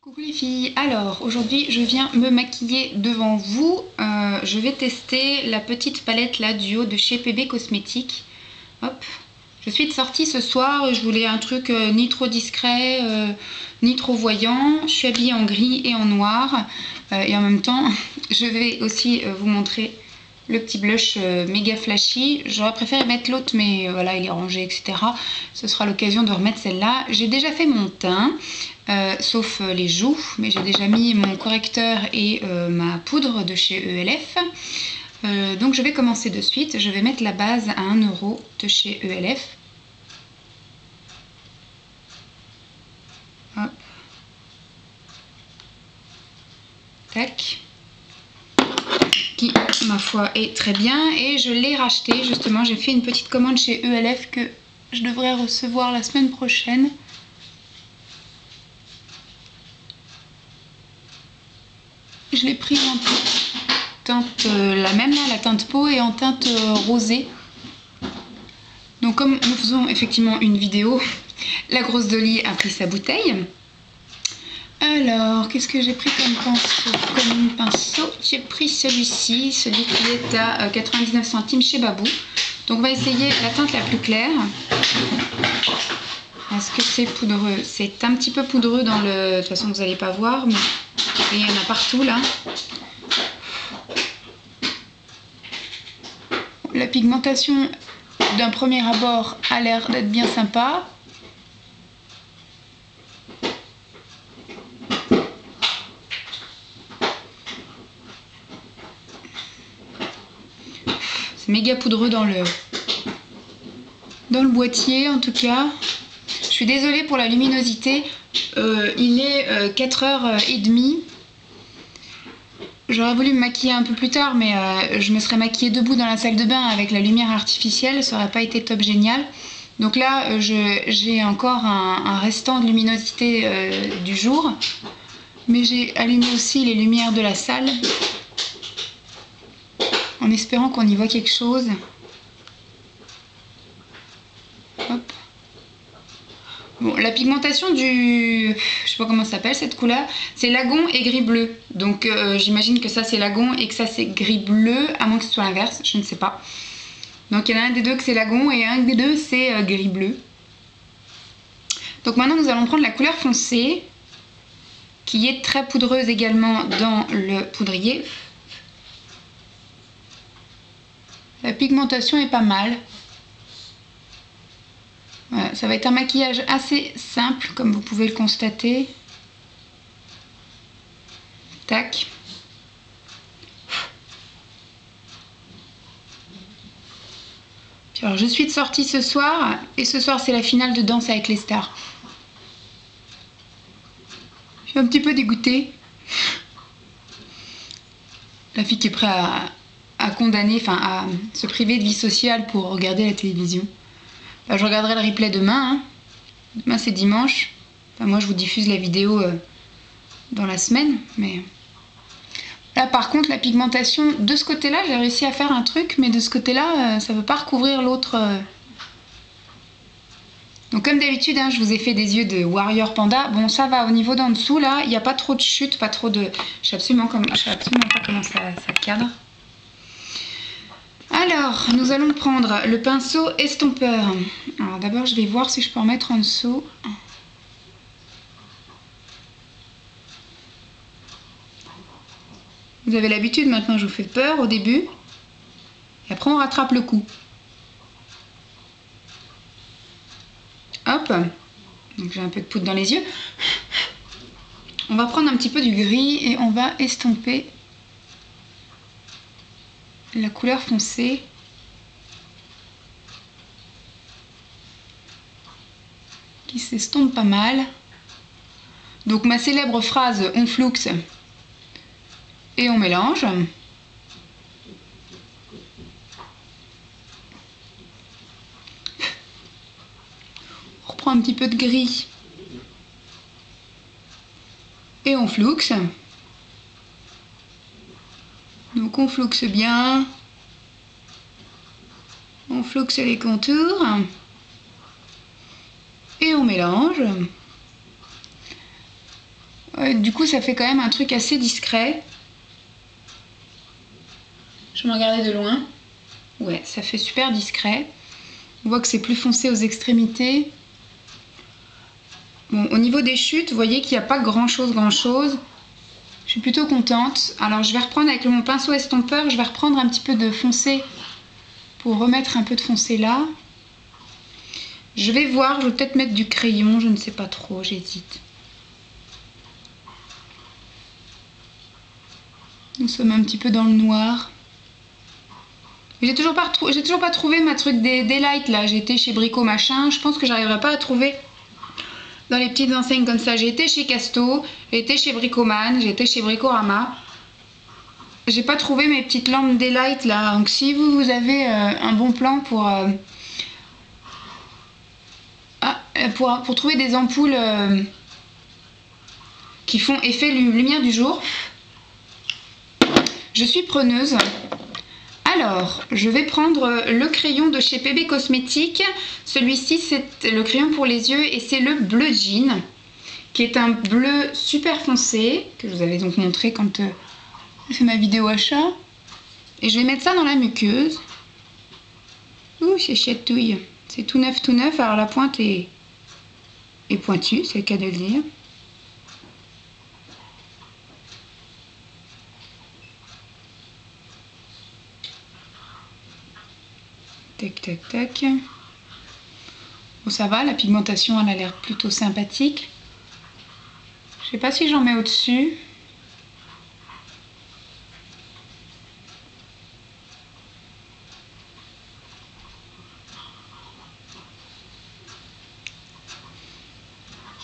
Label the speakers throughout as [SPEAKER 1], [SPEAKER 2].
[SPEAKER 1] Coucou les filles, alors aujourd'hui je viens me maquiller devant vous. Je vais tester la petite palette là du haut de chez PB Cosmétiques. Hop, je suis de sortie ce soir, je voulais un truc ni trop discret, ni trop voyant. Je suis habillée en gris et en noir et en même temps je vais aussi vous montrer le petit blush méga flashy. J'aurais préféré mettre l'autre mais voilà il est rangé etc. Ce sera l'occasion de remettre celle-là. J'ai déjà fait mon teint. Sauf les joues, mais j'ai déjà mis mon correcteur et ma poudre de chez ELF. Donc je vais commencer de suite. Je vais mettre la base à 1 € de chez ELF. Hop. Tac. Qui, ma foi, est très bien. Et je l'ai racheté, justement. J'ai fait une petite commande chez ELF que je devrais recevoir la semaine prochaine. Je l'ai pris en teinte, la même là, la teinte peau, et en teinte rosée. Donc comme nous faisons effectivement une vidéo, la grosse Dolly a pris sa bouteille. Alors, qu'est-ce que j'ai pris comme pinceau? J'ai pris celui-ci, celui qui est à 99 centimes chez Babou. Donc on va essayer la teinte la plus claire. Est-ce que c'est poudreux? C'est un petit peu poudreux dans le... De toute façon vous n'allez pas voir, mais il y en a partout là. La pigmentation d'un premier abord a l'air d'être bien sympa. C'est méga poudreux dans le boîtier en tout cas. Je suis désolée pour la luminosité. Il est 4h30. J'aurais voulu me maquiller un peu plus tard, mais je me serais maquillée debout dans la salle de bain avec la lumière artificielle. Ça aurait pas été top génial. Donc là, j'ai encore un restant de luminosité du jour. Mais j'ai allumé aussi les lumières de la salle. En espérant qu'on y voit quelque chose. Hop. Bon, la pigmentation du... Je sais pas comment ça s'appelle cette couleur. C'est lagon et gris bleu. Donc j'imagine que ça c'est lagon et que ça c'est gris bleu. À moins que ce soit l'inverse, je ne sais pas. Donc il y en a un des deux que c'est lagon et un des deux c'est gris bleu. Donc maintenant nous allons prendre la couleur foncée. Qui est très poudreuse également dans le poudrier. La pigmentation est pas mal. Voilà, ça va être un maquillage assez simple comme vous pouvez le constater. Tac. Puis alors je suis de sortie ce soir et ce soir c'est la finale de Danse avec les stars. Je suis un petit peu dégoûtée. La fille qui est prête à condamner, enfin à se priver de vie sociale pour regarder la télévision. Je regarderai le replay demain. Hein. Demain c'est dimanche. Enfin, moi je vous diffuse la vidéo dans la semaine. Mais là par contre la pigmentation de ce côté là j'ai réussi à faire un truc. Mais de ce côté là ça ne veut pas recouvrir l'autre. Donc comme d'habitude hein, je vous ai fait des yeux de Warrior Panda. Bon ça va au niveau d'en dessous là. Il n'y a pas trop de chute, pas trop de... Je sais absolument pas comment ça cadre. Alors, nous allons prendre le pinceau estompeur. Alors d'abord, je vais voir si je peux en mettre en dessous. Vous avez l'habitude, maintenant je vous fais peur au début. Et après, on rattrape le coup. Hop. Donc j'ai un peu de poudre dans les yeux. On va prendre un petit peu du gris et on va estomper la couleur foncée. Qui s'estompe pas mal. Donc ma célèbre phrase on flouxe et on mélange. On reprend un petit peu de gris et on flouxe. Donc on flouxe bien. On flouxe les contours. Et on mélange. Ouais, du coup, ça fait quand même un truc assez discret. Je vais me regarder de loin. Ouais, ça fait super discret. On voit que c'est plus foncé aux extrémités. Bon, au niveau des chutes, vous voyez qu'il n'y a pas grand chose. Je suis plutôt contente. Alors, je vais reprendre avec mon pinceau estompeur, je vais reprendre un petit peu de foncé pour remettre un peu de foncé là. Je vais voir, je vais peut-être mettre du crayon, je ne sais pas trop, j'hésite. Nous sommes un petit peu dans le noir. J'ai toujours pas trouvé ma truc des lights là. J'ai été chez Brico Machin. Je pense que j'arriverai pas à trouver dans les petites enseignes comme ça. J'ai été chez Casto, j'ai été chez Bricoman, j'ai été chez Bricorama. J'ai pas trouvé mes petites lampes des lights là. Donc si vous avez un bon plan pour trouver des ampoules qui font effet lumière du jour, je suis preneuse. Alors, je vais prendre le crayon de chez PB Cosmétiques. Celui-ci, c'est le crayon pour les yeux et c'est le bleu jean, qui est un bleu super foncé, que je vous avais donc montré quand j'ai fait ma vidéo achat. Et je vais mettre ça dans la muqueuse. Ouh, c'est chatouille. C'est tout neuf, tout neuf. Alors la pointe est pointue, c'est le cas de le dire. Tac, tac, tac. Bon, ça va, la pigmentation, elle a l'air plutôt sympathique. Je sais pas si j'en mets au-dessus.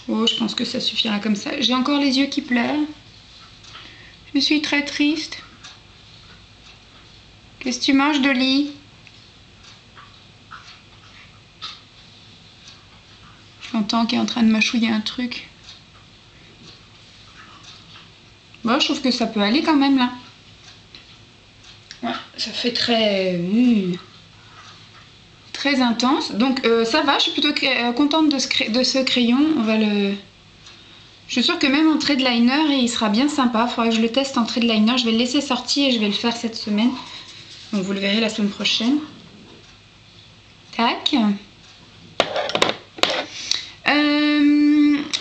[SPEAKER 1] Oh, je pense que ça suffira comme ça. J'ai encore les yeux qui pleurent. Je suis très triste. Qu'est-ce que tu manges, Dolly? J'entends qu'il est en train de mâchouiller un truc. Bon, je trouve que ça peut aller quand même là. Ouais, ça fait très très intense. Donc ça va, je suis plutôt contente de ce crayon. Je suis sûre que même en trait de liner, il sera bien sympa. Il faudra que je le teste en trait de liner. Je vais le laisser sortir et je vais le faire cette semaine. Donc vous le verrez la semaine prochaine. Tac.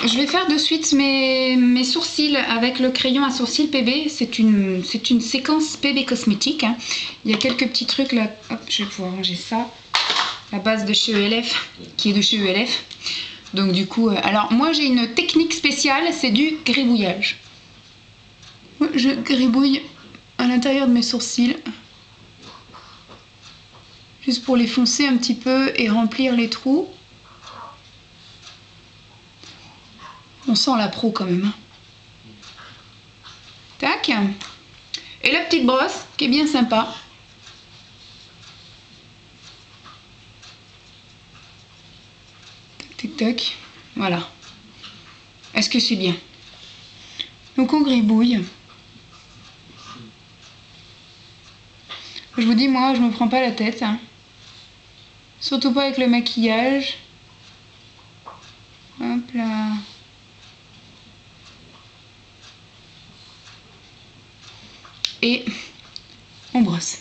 [SPEAKER 1] Je vais faire de suite mes sourcils avec le crayon à sourcils PB. C'est une séquence PB Cosmétiques. Hein. Il y a quelques petits trucs là. Hop, je vais pouvoir ranger ça. La base de chez ELF, qui est de chez ELF. Donc du coup, alors moi j'ai une technique spéciale, c'est du gribouillage. Je gribouille à l'intérieur de mes sourcils. Juste pour les foncer un petit peu et remplir les trous. On sent la pro quand même. Tac. Et la petite brosse qui est bien sympa. Tac, tac, tac. Voilà. Est-ce que c'est bien? Donc on gribouille. Je vous dis, moi, je me prends pas la tête. Hein. Surtout pas avec le maquillage. Hop là. Et on brosse.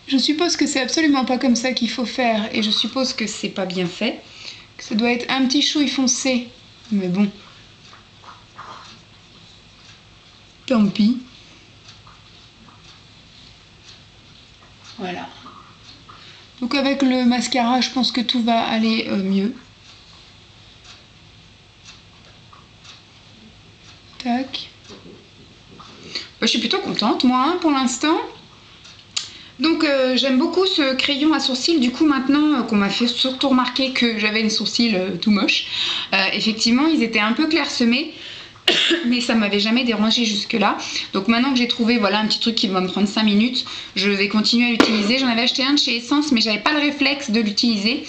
[SPEAKER 1] Je suppose que c'est absolument pas comme ça qu'il faut faire et je suppose que c'est pas bien fait. Que ça doit être un petit chouille foncé. Mais bon. Tant pis. Voilà. Donc avec le mascara, je pense que tout va aller mieux. Tac. Je suis plutôt contente, moi, hein, pour l'instant. Donc j'aime beaucoup ce crayon à sourcils. Du coup, maintenant qu'on m'a fait surtout remarquer que j'avais une sourcil tout moche, effectivement, ils étaient un peu clairsemés. Mais ça m'avait jamais dérangé jusque là. Donc maintenant que j'ai trouvé voilà un petit truc qui va me prendre 5 minutes, je vais continuer à l'utiliser. J'en avais acheté un de chez Essence mais j'avais pas le réflexe de l'utiliser.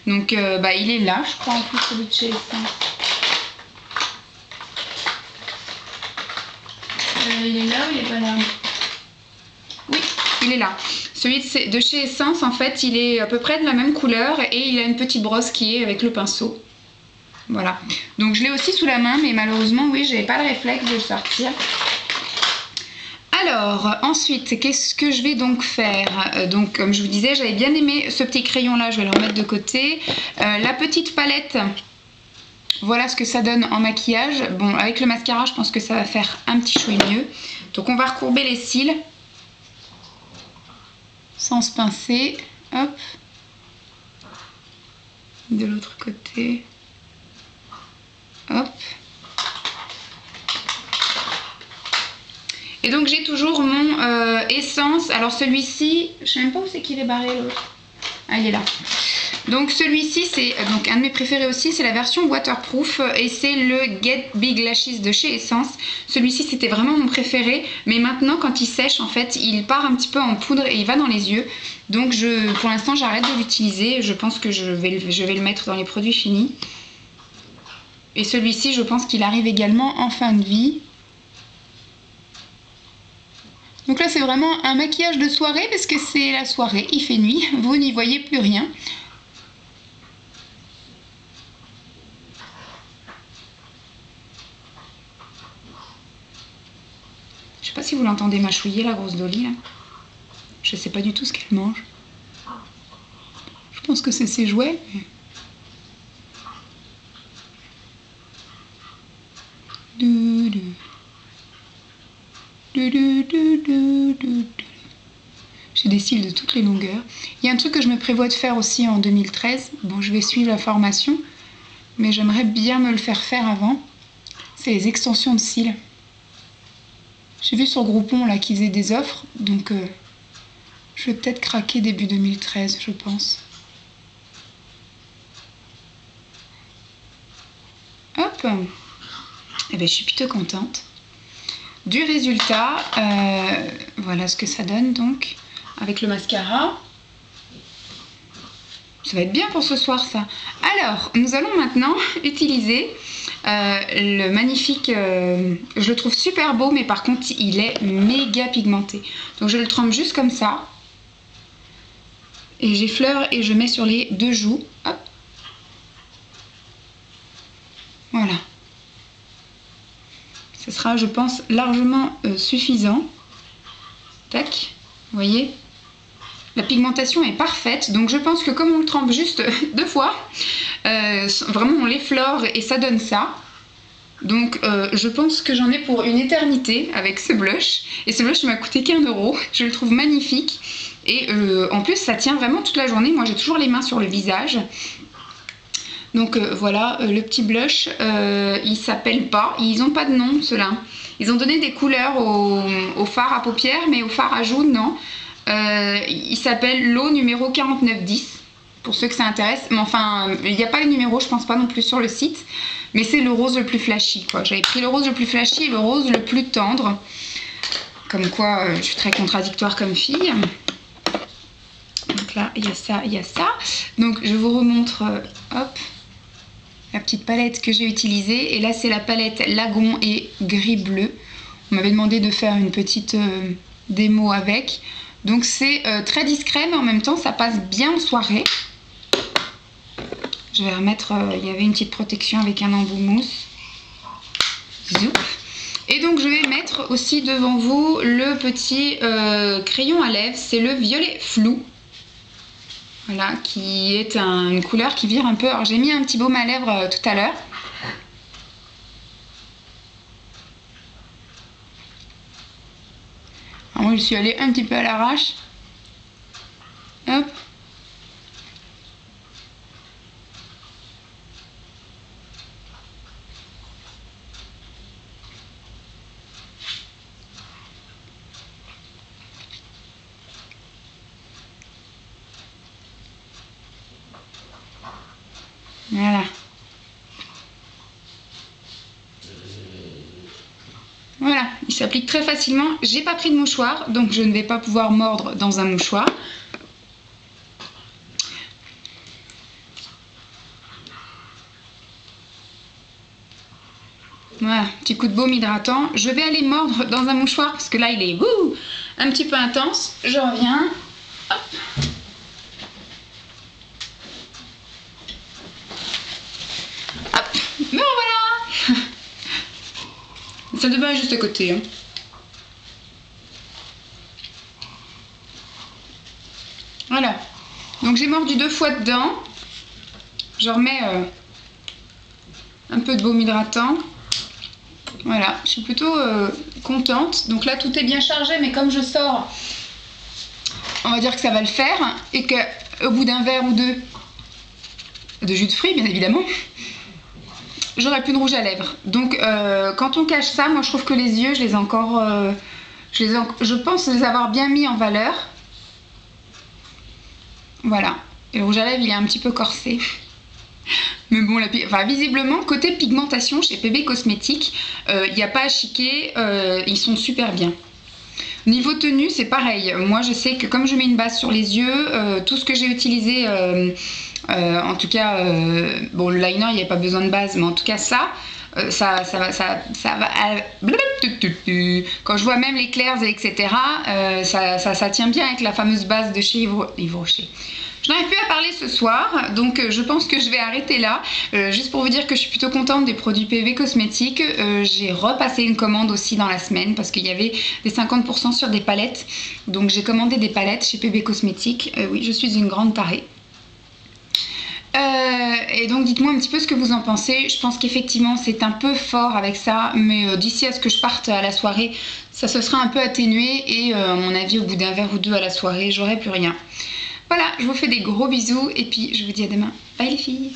[SPEAKER 1] Donc il est là, je crois en plus celui de chez Essence. Il est là ou il est pas là? Oui, il est là. Celui de chez Essence en fait il est à peu près de la même couleur et il a une petite brosse qui est avec le pinceau. Voilà. Donc je l'ai aussi sous la main, mais malheureusement, oui, j'avais pas le réflexe de le sortir. Alors, ensuite, qu'est-ce que je vais donc faire? Donc, comme je vous disais, j'avais bien aimé ce petit crayon-là, je vais le remettre de côté. La petite palette, voilà ce que ça donne en maquillage. Bon, avec le mascara, je pense que ça va faire un petit chouï mieux. Donc, on va recourber les cils sans se pincer. Hop. De l'autre côté. Hop. Et donc j'ai toujours mon essence. Alors celui-ci, je sais même pas où c'est qu'il est barré l'autre. Ah, il est là. Donc celui-ci c'est donc un de mes préférés aussi, c'est la version waterproof et c'est le Get Big Lashes de chez Essence. Celui-ci c'était vraiment mon préféré, mais maintenant quand il sèche en fait il part un petit peu en poudre et il va dans les yeux. Donc pour l'instant j'arrête de l'utiliser, je pense que je vais le mettre dans les produits finis. Et celui-ci je pense qu'il arrive également en fin de vie. Donc là c'est vraiment un maquillage de soirée parce que c'est la soirée, il fait nuit, vous n'y voyez plus rien. Je sais pas si vous l'entendez mâchouiller la grosse Dolly là. Je sais pas du tout ce qu'elle mange. Je pense que c'est ses jouets. J'ai des cils de toutes les longueurs. Il y a un truc que je me prévois de faire aussi en 2013. Bon, je vais suivre la formation, mais j'aimerais bien me le faire avant. C'est les extensions de cils. J'ai vu sur Groupon là qu'ils faisaient des offres, donc je vais peut-être craquer début 2013, je pense. Hop. Et bien, je suis plutôt contente du résultat. Voilà ce que ça donne donc avec le mascara. Ça va être bien pour ce soir ça. Alors, nous allons maintenant utiliser le magnifique, je le trouve super beau, mais par contre il est méga pigmenté. Donc je le trempe juste comme ça. Et j'effleure et je mets sur les deux joues. Hop. Voilà. Ce sera, je pense, largement suffisant. Tac, vous voyez ? La pigmentation est parfaite, donc je pense que comme on le trempe juste 2 fois, vraiment on l'effleure et ça donne ça. Donc je pense que j'en ai pour une éternité avec ce blush. Et ce blush m'a coûté qu'1 €, je le trouve magnifique. Et en plus ça tient vraiment toute la journée, moi j'ai toujours les mains sur le visage. Donc voilà, le petit blush, il s'appelle pas, ils n'ont pas de nom ceux-là. Ils ont donné des couleurs au fard à paupières, mais au fard à joues, non. Il s'appelle l'eau numéro 4910, pour ceux que ça intéresse. Mais enfin, il n'y a pas les numéros, je pense pas non plus sur le site. Mais c'est le rose le plus flashy, quoi. J'avais pris le rose le plus flashy et le rose le plus tendre. Comme quoi, je suis très contradictoire comme fille. Donc là, il y a ça, il y a ça. Donc je vous remontre, hop, la petite palette que j'ai utilisée. Et là, c'est la palette Lagon et gris-bleu. On m'avait demandé de faire une petite démo avec. Donc c'est très discret, mais en même temps, ça passe bien en soirée. Je vais remettre, il y avait une petite protection avec un embout mousse. Zoup. Et donc je vais mettre aussi devant vous le petit crayon à lèvres. C'est le violet flou. Voilà, qui est une couleur qui vire un peu. Alors j'ai mis un petit baume à lèvres tout à l'heure. Alors moi je suis allée un petit peu à l'arrache. Hop. Voilà. Voilà, il s'applique très facilement. J'ai pas pris de mouchoir, donc je ne vais pas pouvoir mordre dans un mouchoir. Voilà, petit coup de baume hydratant. Je vais aller mordre dans un mouchoir parce que là il est un petit peu intense. Je reviens. Hop. Hop. salle de bain est juste à côté. Hein. Voilà. Donc j'ai mordu 2 fois dedans. Je remets un peu de baume hydratant. Voilà, je suis plutôt contente. Donc là, tout est bien chargé, mais comme je sors, on va dire que ça va le faire. Et qu'au bout d'un verre ou deux de jus de fruits, bien évidemment, j'aurai plus de rouge à lèvres. Donc quand on cache ça, moi je trouve que les yeux, je pense les avoir bien mis en valeur. Voilà. Et le rouge à lèvres, il est un petit peu corsé. Mais bon, visiblement, côté pigmentation chez PB Cosmétiques, il n'y a pas à chiquer, ils sont super bien. Niveau tenue, c'est pareil. Moi, je sais que comme je mets une base sur les yeux, tout ce que j'ai utilisé, en tout cas, bon, le liner, il n'y a pas besoin de base, mais en tout cas, ça va. Quand je vois même les clairs, etc., ça tient bien avec la fameuse base de chez Yves Rocher. Je n'arrive plus à parler ce soir, donc je pense que je vais arrêter là. Juste pour vous dire que je suis plutôt contente des produits PB Cosmétiques. J'ai repassé une commande aussi dans la semaine parce qu'il y avait des 50% sur des palettes. Donc j'ai commandé des palettes chez PB Cosmétiques. Oui, je suis une grande tarée. Et donc dites-moi un petit peu ce que vous en pensez. Je pense qu'effectivement c'est un peu fort avec ça, mais d'ici à ce que je parte à la soirée, ça se sera un peu atténué et à mon avis au bout d'un verre ou deux à la soirée, j'aurai plus rien. Voilà, je vous fais des gros bisous et puis je vous dis à demain. Bye les filles!